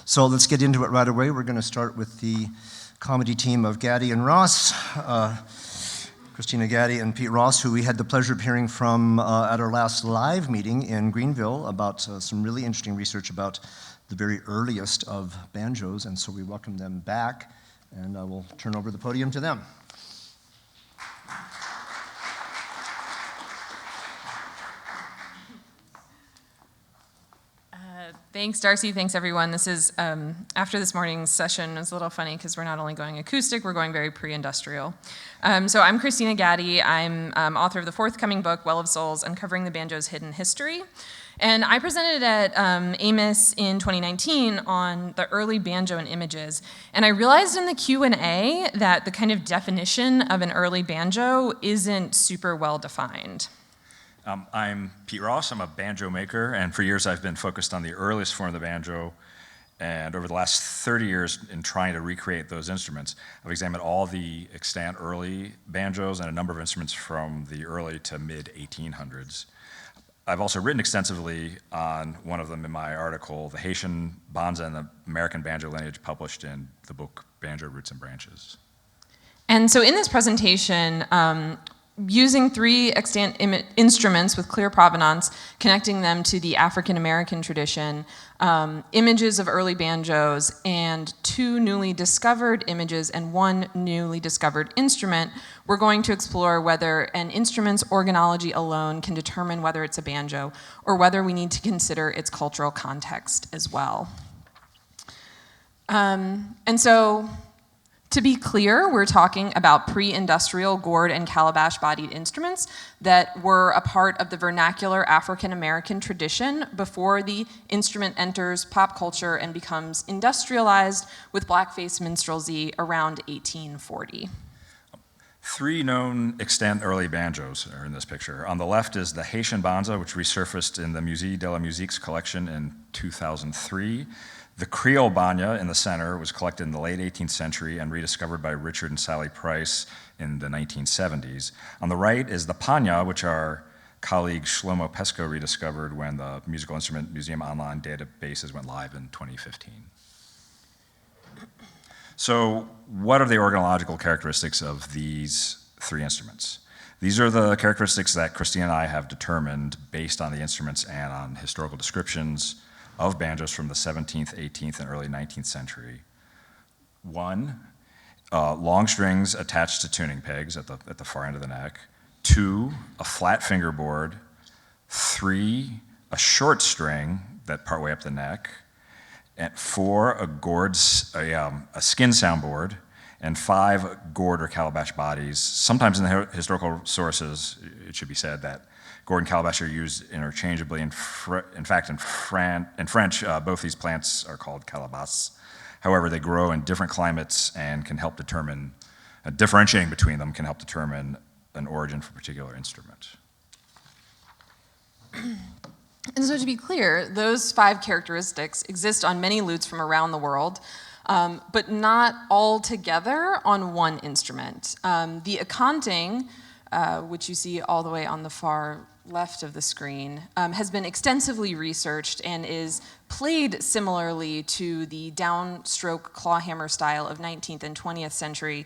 So let's get into it right away. We're going to start with the comedy team of Gaddy and Ross, Kristina Gaddy and Pete Ross, who we had the pleasure of hearing from at our last live meeting in Greenville about some really interesting research about the very earliest of banjos, and so we welcome them back, and I will turn over the podium to them. Thanks, Darcy. Thanks, everyone. This is, after this morning's session, it's a little funny because we're not only going acoustic, we're going very pre-industrial. So I'm Kristina Gaddy. I'm author of the forthcoming book, Well of Souls, Uncovering the Banjo's Hidden History. And I presented at AMIS in 2019 on the early banjo and images. And I realized in the Q&A that the kind of definition of an early banjo isn't super well defined. I'm Pete Ross. I'm a banjo maker, and for years I've been focused on the earliest form of the banjo, and over the last 30 years in trying to recreate those instruments, I've examined all the extant early banjos and a number of instruments from the early to mid-1800s. I've also written extensively on one of them in my article, the Haitian Banza and the American Banjo Lineage, published in the book Banjo Roots and Branches. And so in this presentation, using three extant instruments with clear provenance, connecting them to the African American tradition, images of early banjos, and two newly discovered images and one newly discovered instrument, we're going to explore whether an instrument's organology alone can determine whether it's a banjo, or whether we need to consider its cultural context as well. And so, to be clear, we're talking about pre-industrial gourd and calabash-bodied instruments that were a part of the vernacular African-American tradition before the instrument enters pop culture and becomes industrialized with blackface minstrelsy around 1840. Three known extant early banjos are in this picture. On the left is the Haitian Banza, which resurfaced in the Musée de la Musique's collection in 2003. The Creole Banya in the center was collected in the late 18th century and rediscovered by Richard and Sally Price in the 1970s. On the right is the Panya, which our colleague Shlomo Pesco rediscovered when the Musical Instrument Museum online databases went live in 2015. So what are the organological characteristics of these three instruments? These are the characteristics that Christina and I have determined based on the instruments and on historical descriptions of banjos from the 17th, 18th, and early 19th century. One, long strings attached to tuning pegs at the far end of the neck. Two, a flat fingerboard. Three, a short string that partway up the neck. And four, a skin soundboard. And five, gourd or calabash bodies. Sometimes in the historical sources, it should be said that gourd and calabash are used interchangeably. In fact, in French, both these plants are called calabasses. However, they grow in different climates and can help determine, differentiating between them can help determine an origin for a particular instrument. And so to be clear, those five characteristics exist on many lutes from around the world, but not all together on one instrument. The accounting, which you see all the way on the far left of the screen, has been extensively researched and is played similarly to the downstroke clawhammer style of 19th and 20th century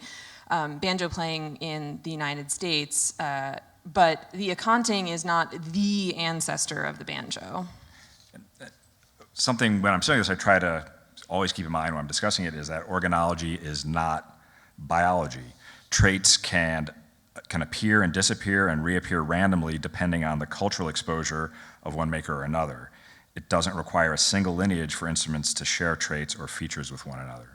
banjo playing in the United States, but the accounting is not the ancestor of the banjo. Something, when I'm saying this, I try to always keep in mind when I'm discussing it, is that organology is not biology. Traits can appear and disappear and reappear randomly depending on the cultural exposure of one maker or another. It doesn't require a single lineage for instruments to share traits or features with one another.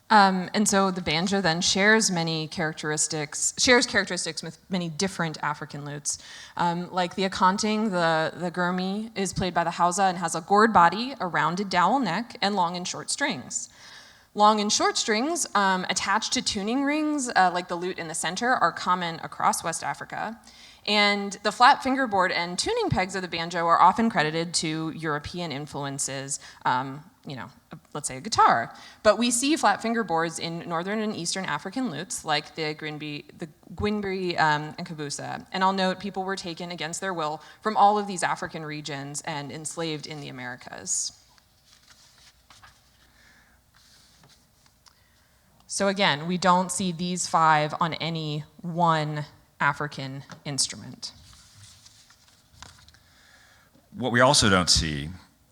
And so the banjo then shares characteristics with many different African lutes. Like the accounting, the gurmi is played by the hausa and has a gourd body, a rounded dowel neck, and long and short strings. Long and short strings attached to tuning rings, like the lute in the center, are common across West Africa. And the flat fingerboard and tuning pegs of the banjo are often credited to European influences, let's say a guitar. But we see flat fingerboards in northern and eastern African lutes, like the Gwinbri and Kabusa. And I'll note people were taken against their will from all of these African regions and enslaved in the Americas. So again, we don't see these 5 on any one African instrument. What we also don't see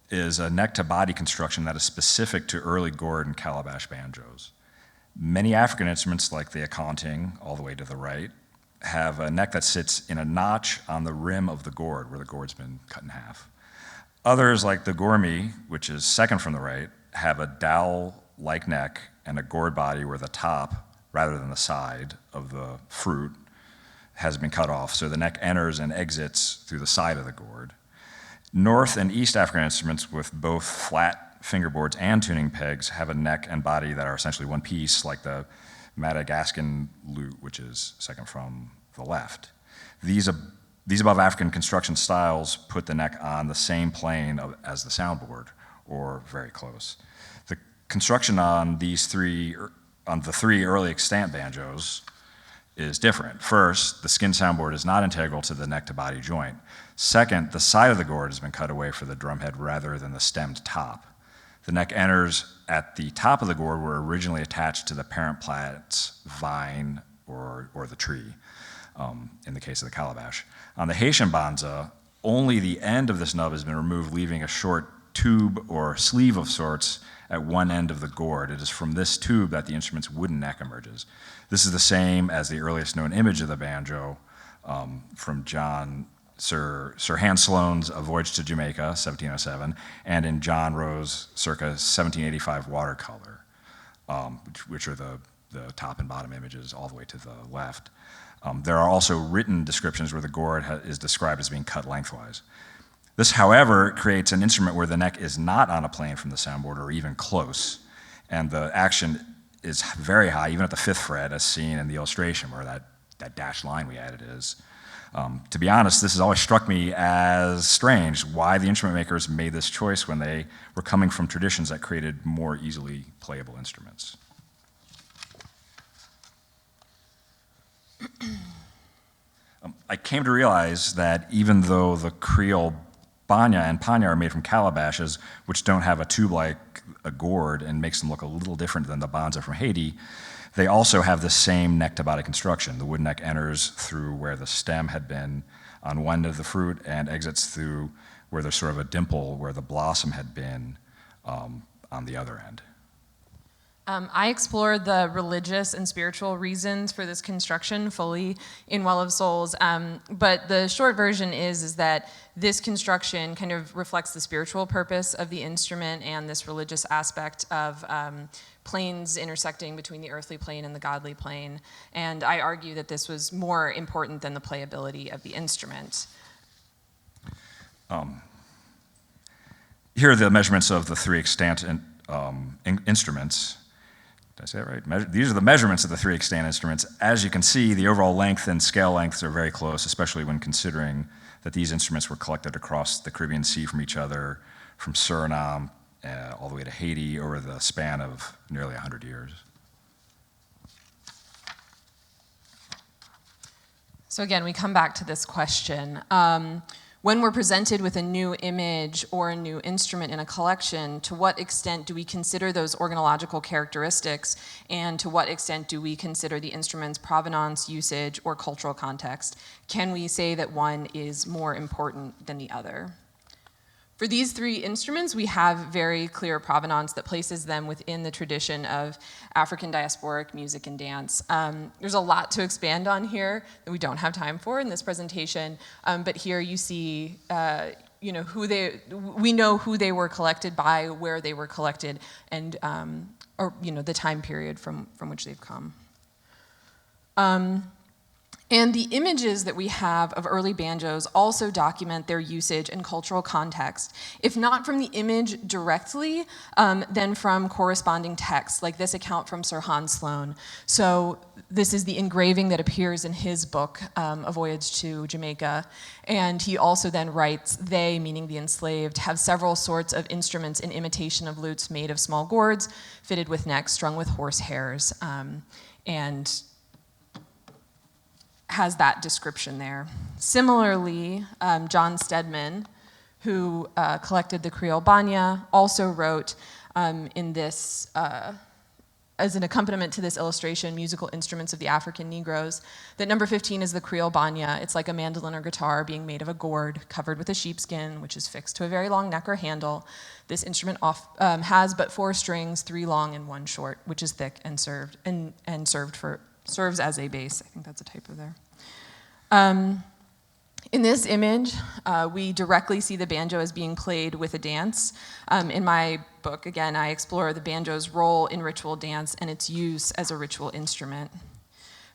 is a neck-to-body construction that is specific to early gourd and calabash banjos. Many African instruments, like the accounting, all the way to the right, have a neck that sits in a notch on the rim of the gourd, where the gourd's been cut in half. Others, like the gourmet, which is second from the right, have a dowel-like neck and a gourd body where the top, rather than the side, of the fruit has been cut off, so the neck enters and exits through the side of the gourd. North and East African instruments with both flat fingerboards and tuning pegs have a neck and body that are essentially one piece, like the Madagascan lute, which is second from the left. These above African construction styles put the neck on the same plane as the soundboard, or very close. The construction on the 3 early extant banjos is different. First, the skin soundboard is not integral to the neck-to-body joint. Second, the side of the gourd has been cut away for the drumhead rather than the stemmed top. The neck enters at the top of the gourd were originally attached to the parent plant's vine or the tree, in the case of the calabash. On the Haitian Banza, only the end of this nub has been removed, leaving a short tube or sleeve of sorts at one end of the gourd. It is from this tube that the instrument's wooden neck emerges. This is the same as the earliest known image of the banjo from Sir Hans Sloane's A Voyage to Jamaica, 1707, and in John Rowe's circa 1785 watercolor, which are the top and bottom images all the way to the left. There are also written descriptions where the gourd is described as being cut lengthwise. This, however, creates an instrument where the neck is not on a plane from the soundboard or even close, and the action is very high, even at the 5th fret, as seen in the illustration where that dashed line we added is. To be honest, this has always struck me as strange why the instrument makers made this choice when they were coming from traditions that created more easily playable instruments. I came to realize that even though the Creole Banya and Panya are made from calabashes, which don't have a tube like a gourd and makes them look a little different than the Banza from Haiti, they also have the same neck-to-body construction. The wood neck enters through where the stem had been on one end of the fruit and exits through where there's sort of a dimple where the blossom had been on the other end. I explored the religious and spiritual reasons for this construction fully in Well of Souls, but the short version is that this construction kind of reflects the spiritual purpose of the instrument and this religious aspect of planes intersecting between the earthly plane and the godly plane, and I argue that this was more important than the playability of the instrument. Here are the measurements of the 3 extant instruments. Did I say that right? These are the measurements of the 3 extant instruments. As you can see, the overall length and scale lengths are very close, especially when considering that these instruments were collected across the Caribbean Sea from each other, from Suriname all the way to Haiti over the span of nearly 100 years. So again, we come back to this question. When we're presented with a new image or a new instrument in a collection, to what extent do we consider those organological characteristics, and to what extent do we consider the instrument's provenance, usage, or cultural context? Can we say that one is more important than the other? For these 3 instruments, we have very clear provenance that places them within the tradition of African diasporic music and dance. There's a lot to expand on here that we don't have time for in this presentation, but here you see we know who they were collected by, where they were collected, and the time period from which they've come. And the images that we have of early banjos also document their usage and cultural context, if not from the image directly, then from corresponding texts, like this account from Sir Hans Sloane. So this is the engraving that appears in his book, A Voyage to Jamaica, and he also then writes, they, meaning the enslaved, have several sorts of instruments in imitation of lutes made of small gourds, fitted with necks, strung with horse hairs, and has that description there. Similarly, John Stedman, who collected the Creole Banya, also wrote in this as an accompaniment to this illustration, musical instruments of the African Negroes, that number 15 is the Creole Banya. It's like a mandolin or guitar being made of a gourd covered with a sheepskin, which is fixed to a very long neck or handle. This instrument has but 4 strings, 3 long and 1 short, which is thick and serves as a bass. I think that's a typo there. In this image, we directly see the banjo as being played with a dance. In my book, again, I explore the banjo's role in ritual dance and its use as a ritual instrument.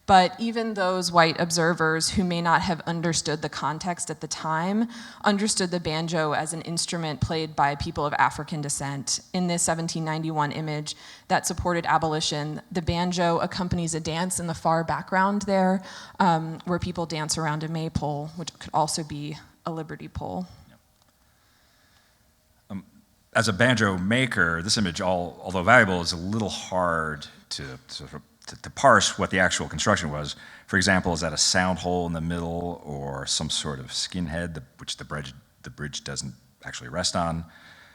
But even those white observers who may not have understood the context at the time understood the banjo as an instrument played by people of African descent. In this 1791 image that supported abolition, the banjo accompanies a dance in the far background there, where people dance around a maypole, which could also be a liberty pole. As a banjo maker, this image, although valuable, is a little hard to parse what the actual construction was. For example, is that a sound hole in the middle or some sort of skinhead, which the bridge doesn't actually rest on?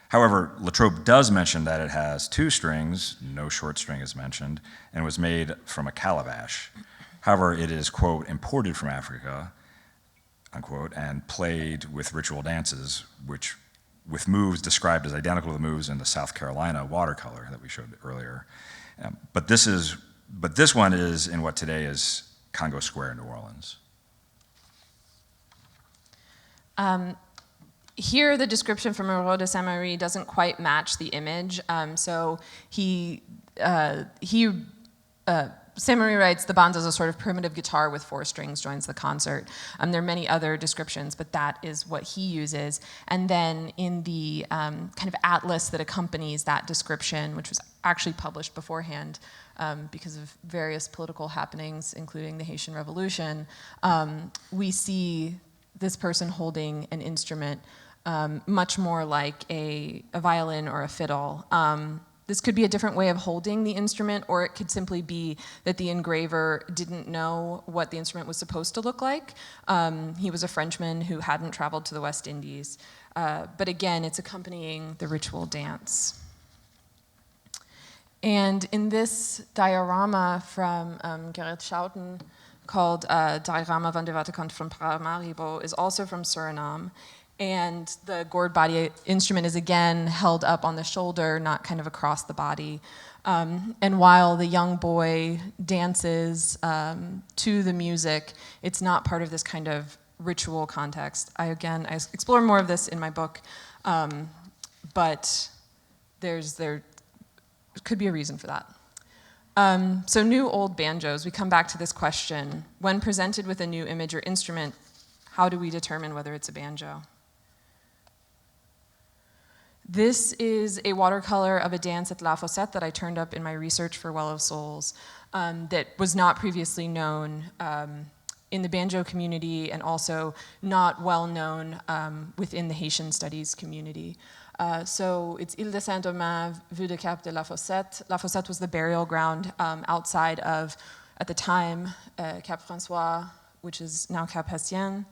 However, Latrobe does mention that it has 2 strings, no short string is mentioned, and was made from a calabash. However, it is, quote, imported from Africa, unquote, and played with ritual dances, with moves described as identical to the moves in the South Carolina watercolor that we showed earlier. But this one is in what today is Congo Square, New Orleans. Here, the description from Moreau de Saint-Marie doesn't quite match the image. Saint-Marie writes, the banza is a sort of primitive guitar with 4 strings joins the concert. There are many other descriptions, but that is what he uses. And then in the kind of atlas that accompanies that description, which was actually published beforehand because of various political happenings, including the Haitian Revolution, we see this person holding an instrument much more like a violin or a fiddle. This could be a different way of holding the instrument, or it could simply be that the engraver didn't know what the instrument was supposed to look like. He was a Frenchman who hadn't traveled to the West Indies. But again, it's accompanying the ritual dance. And in this diorama from Gerrit Schouten, called Diorama van de Waterkant van Paramaribo, is also from Suriname. And the gourd body instrument is again held up on the shoulder, not kind of across the body. And while the young boy dances to the music, it's not part of this kind of ritual context. I explore more of this in my book, but there could be a reason for that. So new old banjos, we come back to this question. When presented with a new image or instrument, how do we determine whether it's a banjo? This is a watercolor of a dance at La Fossette that I turned up in my research for Well of Souls that was not previously known in the banjo community and also not well known within the Haitian studies community. So it's Ile de Saint-Domingue, Vue de Cap de La Fossette. La Fossette was the burial ground outside of, at the time, Cap François, which is now Cap Haitien.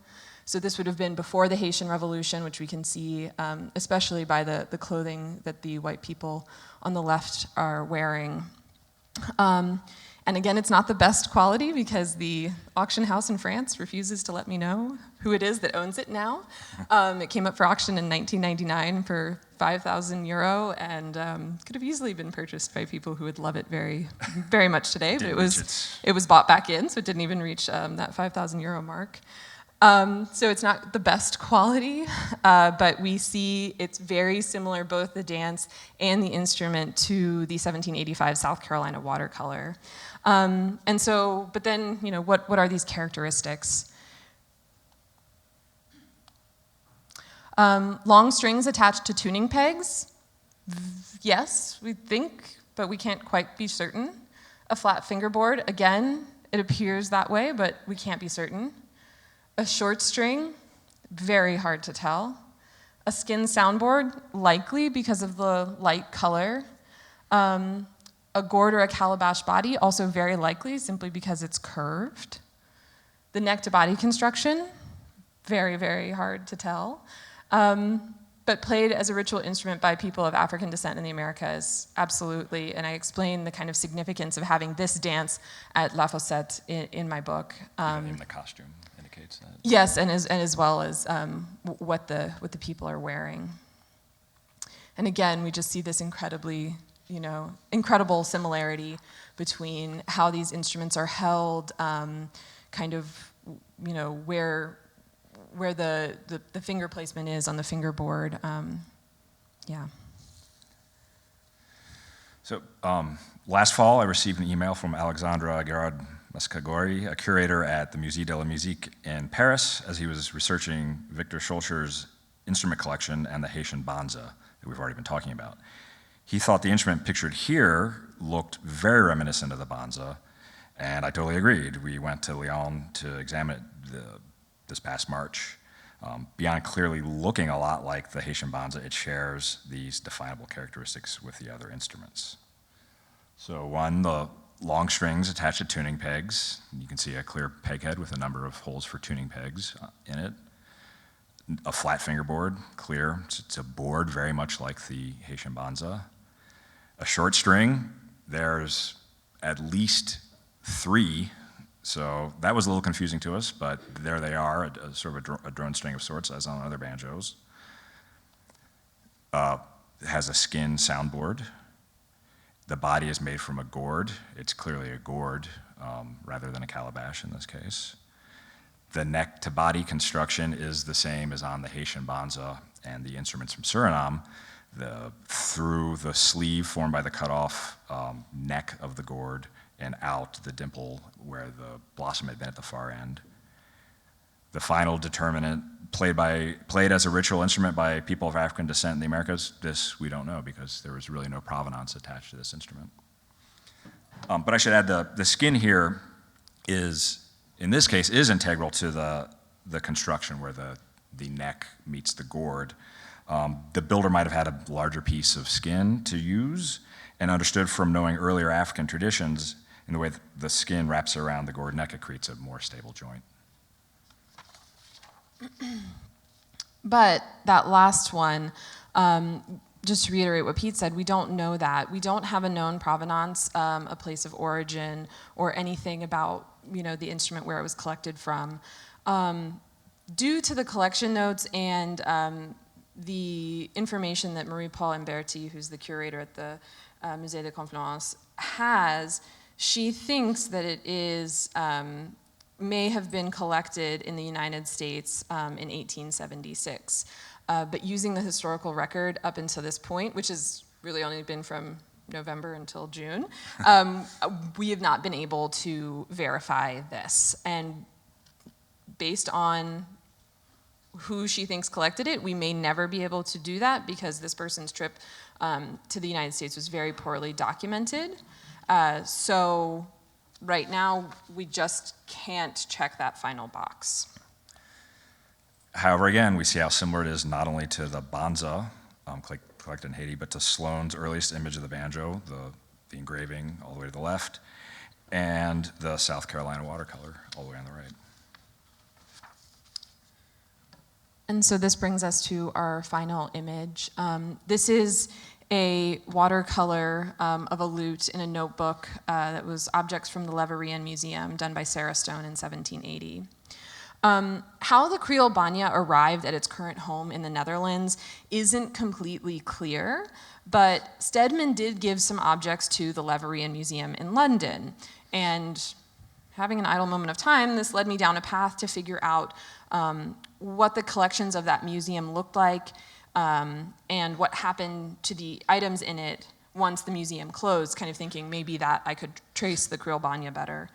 So this would have been before the Haitian Revolution, which we can see, especially by the clothing that the white people on the left are wearing. And again, it's not the best quality because the auction house in France refuses to let me know who it is that owns it now. It came up for auction in 1999 for €5,000 and could have easily been purchased by people who would love it very, very much today. But it was bought back in, so it didn't even reach that €5,000 mark. So it's not the best quality, but we see it's very similar, both the dance and the instrument, to the 1785 South Carolina watercolor. But then, what are these characteristics? Long strings attached to tuning pegs. Yes, we think, but we can't quite be certain. A flat fingerboard, again, it appears that way, but we can't be certain. A short string, very hard to tell. A skin soundboard, likely because of the light color. A gourd or a calabash body, also very likely, simply because it's curved. The neck to body construction, very, very hard to tell. but played as a ritual instrument by people of African descent in the Americas, absolutely. And I explain the kind of significance of having this dance at La Fossette in my book. Even the costume indicates that. Yes, and as well as what the people are wearing. And again, we just see this incredible similarity between how these instruments are held, kind of, where the finger placement is on the fingerboard. Yeah. So last fall, I received an email from Alexandre Gerard-Mascagori, a curator at the Musée de la Musique in Paris, as he was researching Victor Schulcher's instrument collection and the Haitian Banza that we've already been talking about. He thought the instrument pictured here looked very reminiscent of the Banza, and I totally agreed. We went to Lyon to examine it this past March. Beyond clearly looking a lot like the Haitian Banza, it shares these definable characteristics with the other instruments. So one, the long strings attached to tuning pegs. You can see a clear peg head with a number of holes for tuning pegs in it. A flat fingerboard, clear. It's a board very much like the Haitian Banza. A short string, there's at least 3. So that was a little confusing to us, but there they are, sort of a drone string of sorts, as on other banjos. It has a skin soundboard. The body is made from a gourd. It's clearly a gourd rather than a calabash in this case. The neck to body construction is the same as on the Haitian Banza and the instruments from Suriname. Through the sleeve formed by the cutoff neck of the gourd, and out the dimple where the blossom had been at the far end. The final determinant, played as a ritual instrument by people of African descent in the Americas, this we don't know because there was really no provenance attached to this instrument. But I should add the skin here is, in this case, is integral to the construction where the neck meets the gourd. The builder might have had a larger piece of skin to use and understood from knowing earlier African traditions in the way the skin wraps around the gourd neck, it creates a more stable joint. But that last one, just to reiterate what Pete said, we don't know that. We don't have a known provenance, a place of origin, or anything about the instrument where it was collected from. Due to the collection notes and the information that Marie-Paule Imberti, who's the curator at the Musée de Confluence, has, she thinks that it may have been collected in the United States in 1876. But using the historical record up until this point, which has really only been from November until June, we have not been able to verify this. And based on who she thinks collected it, we may never be able to do that because this person's trip to the United States was very poorly documented. So right now, we just can't check that final box. However, again, we see how similar it is not only to the Banza collected in Haiti, but to Sloane's earliest image of the banjo, the engraving all the way to the left, and the South Carolina watercolor all the way on the right. And so this brings us to our final image. This is a watercolor of a lute in a notebook that was objects from the Leverrier Museum done by Sarah Stone in 1780. How the Creole Banya arrived at its current home in the Netherlands isn't completely clear, but Stedman did give some objects to the Leverrier Museum in London. And having an idle moment of time, this led me down a path to figure out what the collections of that museum looked like and what happened to the items in it once the museum closed, kind of thinking maybe that I could trace the Creole Banya better.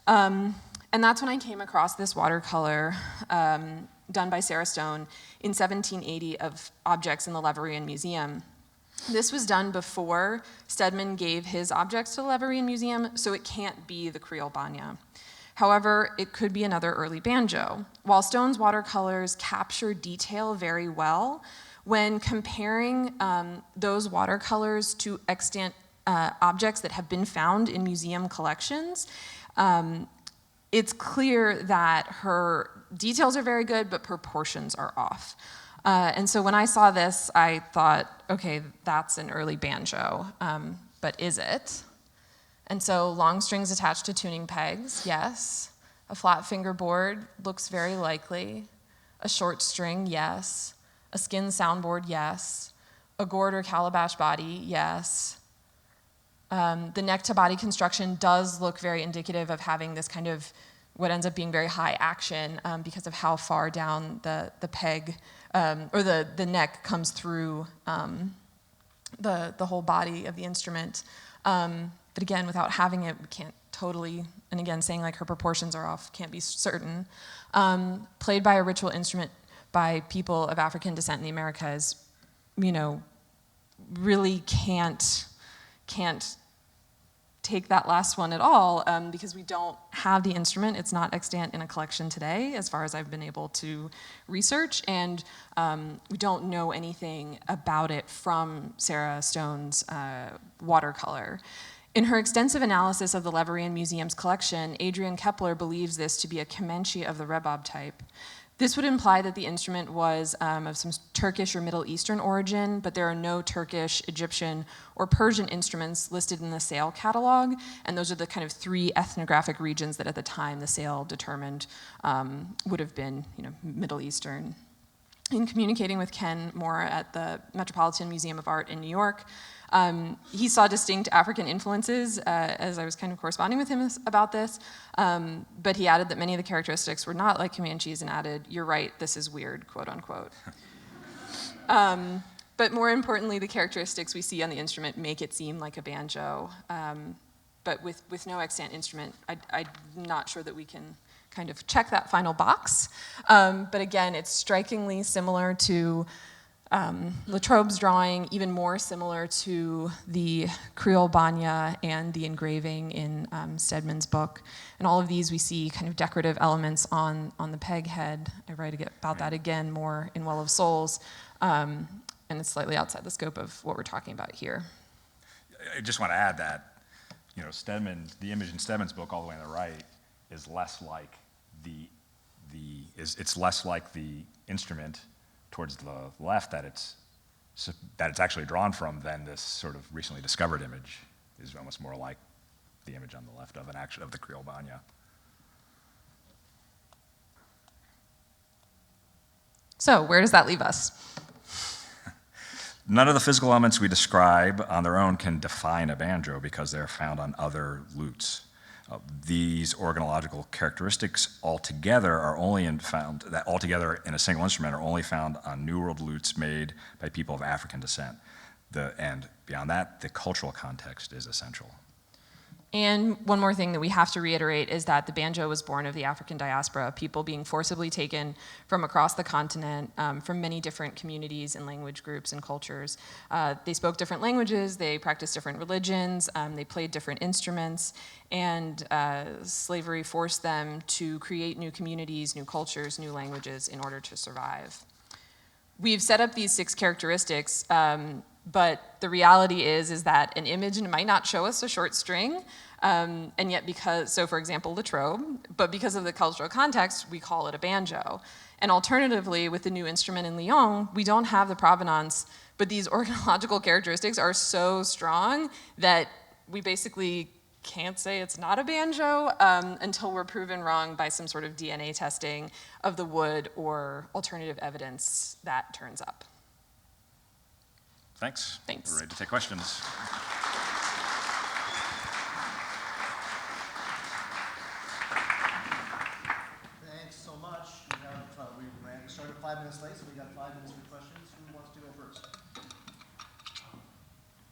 And that's when I came across this watercolor done by Sarah Stone in 1780 of objects in the Leverrier Museum. This was done before Stedman gave his objects to the Leverrier Museum, so it can't be the Creole Banya. However, it could be another early banjo. While Stone's watercolors capture detail very well, when comparing those watercolors to extant objects that have been found in museum collections, it's clear that her details are very good, but proportions are off. And so when I saw this, I thought, okay, that's an early banjo, but is it? And so long strings attached to tuning pegs, yes. A flat fingerboard looks very likely. A short string, yes. A skin soundboard, yes. A gourd or calabash body, yes. The neck to body construction does look very indicative of having this kind of what ends up being very high action because of how far down the peg or the neck comes through the whole body of the instrument. But again, without having it, we can't totally, and again, saying like her proportions are off, can't be certain. Played by a ritual instrument by people of African descent in the Americas, you know, really can't take that last one at all because we don't have the instrument. It's not extant in a collection today, as far as I've been able to research, and we don't know anything about it from Sarah Stone's watercolor. In her extensive analysis of the Leverian Museum's collection, Adrian Kepler believes this to be a Comanche of the rebob type. This would imply that the instrument was of some Turkish or Middle Eastern origin, but there are no Turkish, Egyptian, or Persian instruments listed in the sale catalog, and those are the kind of three ethnographic regions that at the time the sale determined would have been, you know, Middle Eastern. In communicating with Ken Moore at the Metropolitan Museum of Art in New York, he saw distinct African influences as I was kind of corresponding with him about this, but he added that many of the characteristics were not like Comanches and added, "You're right, this is weird," quote unquote. But more importantly, the characteristics we see on the instrument make it seem like a banjo, but with no extant instrument, I'm not sure that we can kind of check that final box. But again, it's strikingly similar to Latrobe's drawing, even more similar to the Creole Banya and the engraving in Stedman's book. And all of these we see kind of decorative elements on the peg head. I write about that again more in Well of Souls, and it's slightly outside the scope of what we're talking about here. I just want to add that, you know, Stedman, the image in Stedman's book all the way on the right is less like it's less like the instrument towards the left that it's actually drawn from than this sort of recently discovered image is almost more like the image on the left of the Creole Banya. So where does that leave us? None of the physical elements we describe on their own can define a banjo because they're found on other lutes. These organological characteristics altogether altogether in a single instrument are only found on New World lutes made by people of African descent. And beyond that, the cultural context is essential. And one more thing that we have to reiterate is that the banjo was born of the African diaspora, people being forcibly taken from across the continent, from many different communities and language groups and cultures. They spoke different languages, they practiced different religions, they played different instruments, and slavery forced them to create new communities, new cultures, new languages in order to survive. We've set up these 6 characteristics, but the reality is that an image might not show us a short string, and yet so for example, Latrobe, but because of the cultural context, we call it a banjo. And alternatively, with the new instrument in Lyon, we don't have the provenance, but these organological characteristics are so strong that we basically can't say it's not a banjo until we're proven wrong by some sort of DNA testing of the wood or alternative evidence that turns up. Thanks. Thanks. We're ready to take questions. Thanks so much. We started 5 minutes late, so we got 5 minutes for questions. Who wants to go first?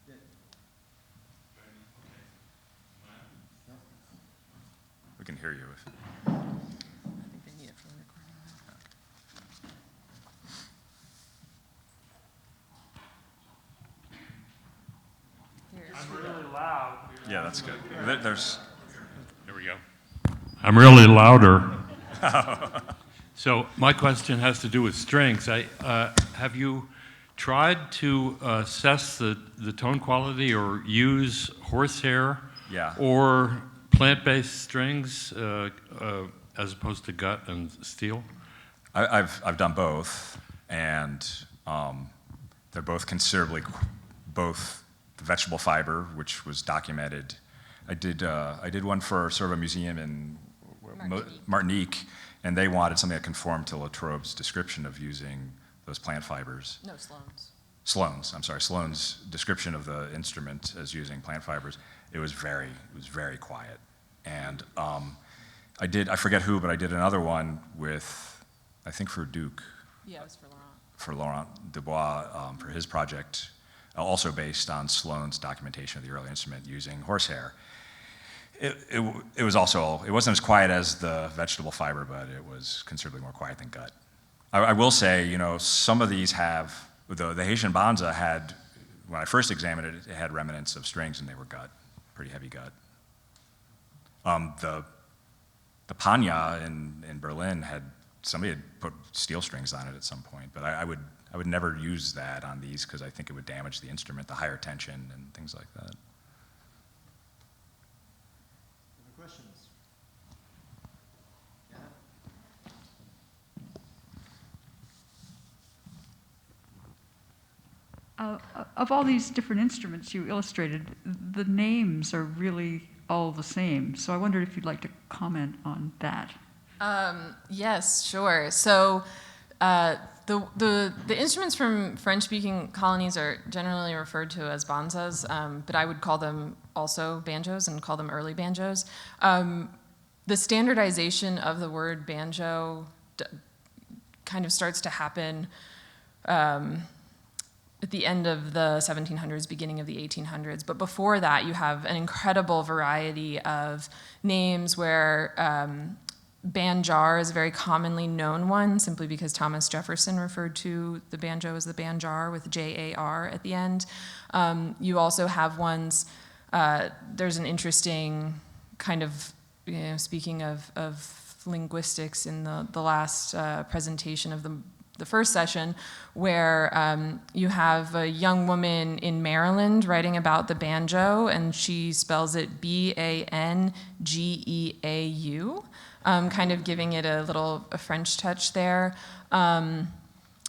Yeah. We can hear you. I think they need it for the recording. I'm really loud. Yeah, that's good. Here we go. I'm really louder. So my question has to do with strings. Have you tried to assess the tone quality or use horsehair Yeah. or plant-based strings as opposed to gut and steel? I've done both, and they're both considerably, both the vegetable fiber, which was documented. I did one for sort of a museum in Martinique, and they wanted something that conformed to Latrobe's description of using those plant fibers. No, Sloane's. Sloane's description of the instrument as using plant fibers. It was very quiet. And I forget who, but I did another one with, I think for Duke. Yeah, it was for Laurent. For Laurent Dubois, for his project, also based on Sloane's documentation of the early instrument using horsehair. It was also, it wasn't as quiet as the vegetable fiber, but it was considerably more quiet than gut. I will say, you know, some of these have, the Haitian Banza had, when I first examined it, it had remnants of strings and they were gut, pretty heavy gut. The Panya in Berlin somebody had put steel strings on it at some point, but I would never use that on these because I think it would damage the instrument, the higher tension and things like that. Other questions? Of all these different instruments you illustrated, the names are really all the same. So I wondered if you'd like to comment on that. Yes, sure. So the instruments from French-speaking colonies are generally referred to as banzas, but I would call them also banjos and call them early banjos. The standardization of the word banjo kind of starts to happen at the end of the 1700s, beginning of the 1800s. But before that, you have an incredible variety of names where banjar is a very commonly known one, simply because Thomas Jefferson referred to the banjo as the banjar with J-A-R at the end. You also have ones, there's an interesting kind of, you know, speaking of linguistics in the last presentation of the first session, where you have a young woman in Maryland writing about the banjo, and she spells it B-A-N-G-E-A-U, kind of giving it a French touch there.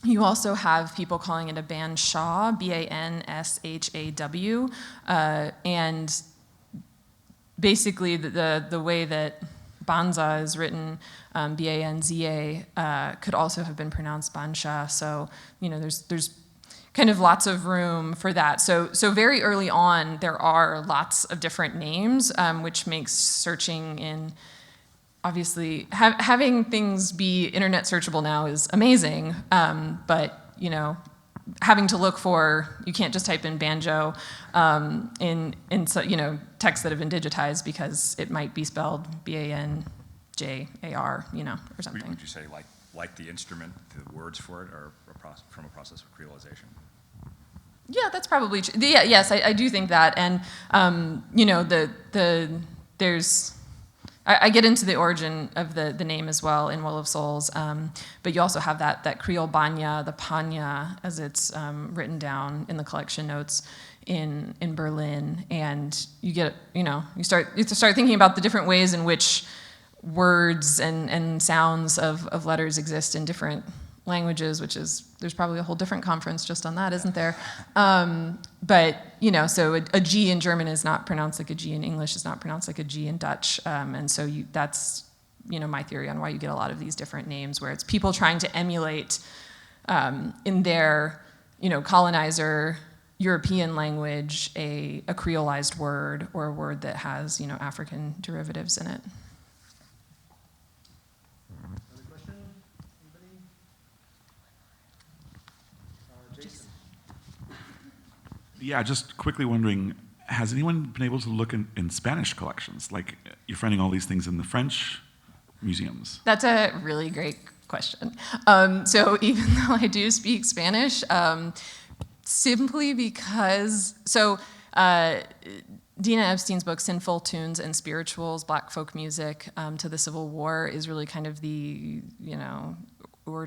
You also have people calling it a banshaw, B-A-N-S-H-A-W, and basically the way that Banza is written, B-A-N-Z-A, could also have been pronounced bansha. So, you know, there's kind of lots of room for that. So very early on, there are lots of different names, which makes searching in, obviously, having things be internet searchable now is amazing, but, you know, having to look for, you can't just type in banjo in you know, texts that have been digitized because it might be spelled B-A-N-J-A-R, you know, or something. Would you say like the instrument, the words for it are from a process of creolization? Yeah, that's probably true. Yeah, yes, I do think that, and you know, there's. I get into the origin of the name as well in Well of Souls, but you also have that Creole Banya, the Panya, as it's written down in the collection notes in Berlin, and you get, you know, you start thinking about the different ways in which words and sounds of letters exist in different languages, which is, there's probably a whole different conference just on that, isn't there? But, you know, so a G in German is not pronounced like a G in English, is not pronounced like a G in Dutch, and so that's, you know, my theory on why you get a lot of these different names, where it's people trying to emulate in their, you know, colonizer European language a creolized word, or a word that has, you know, African derivatives in it. Another question? Anybody? Jason. Yeah, just quickly wondering, has anyone been able to look in Spanish collections? Like, you're finding all these things in the French museums. That's a really great question. So even though I do speak Spanish, simply because, so Dina Epstein's book, Sinful Tunes and Spirituals, Black Folk Music to the Civil War, is really kind of the, you know,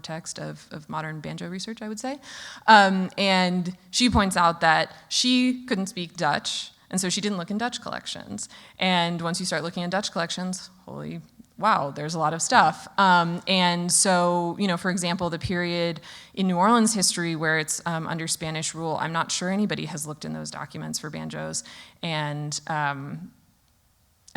text of modern banjo research, I would say. And she points out that she couldn't speak Dutch, and so she didn't look in Dutch collections. And once you start looking in Dutch collections, holy wow, there's a lot of stuff. And so, for example, the period in New Orleans history where it's under Spanish rule, I'm not sure anybody has looked in those documents for banjos. And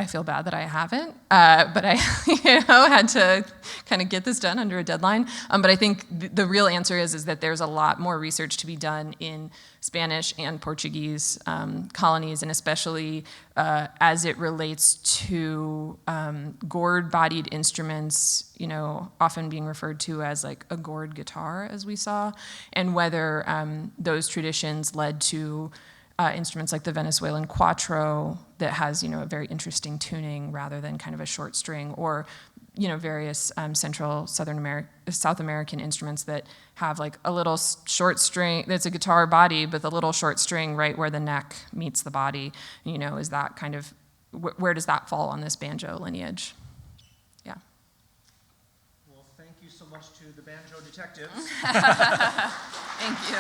I feel bad that I haven't, but I had to kind of get this done under a deadline. But I think the real answer is that there's a lot more research to be done in Spanish and Portuguese colonies, and especially as it relates to gourd-bodied instruments, often being referred to as like a gourd guitar, as we saw, and whether those traditions led to instruments like the Venezuelan cuatro that has, a very interesting tuning rather than kind of a short string, or, various South American instruments that have like a little short string, that's a guitar body, but the little short string right where the neck meets the body, is that kind of, where does that fall on this banjo lineage? Yeah. Well, thank you so much to the banjo detectives. Thank you.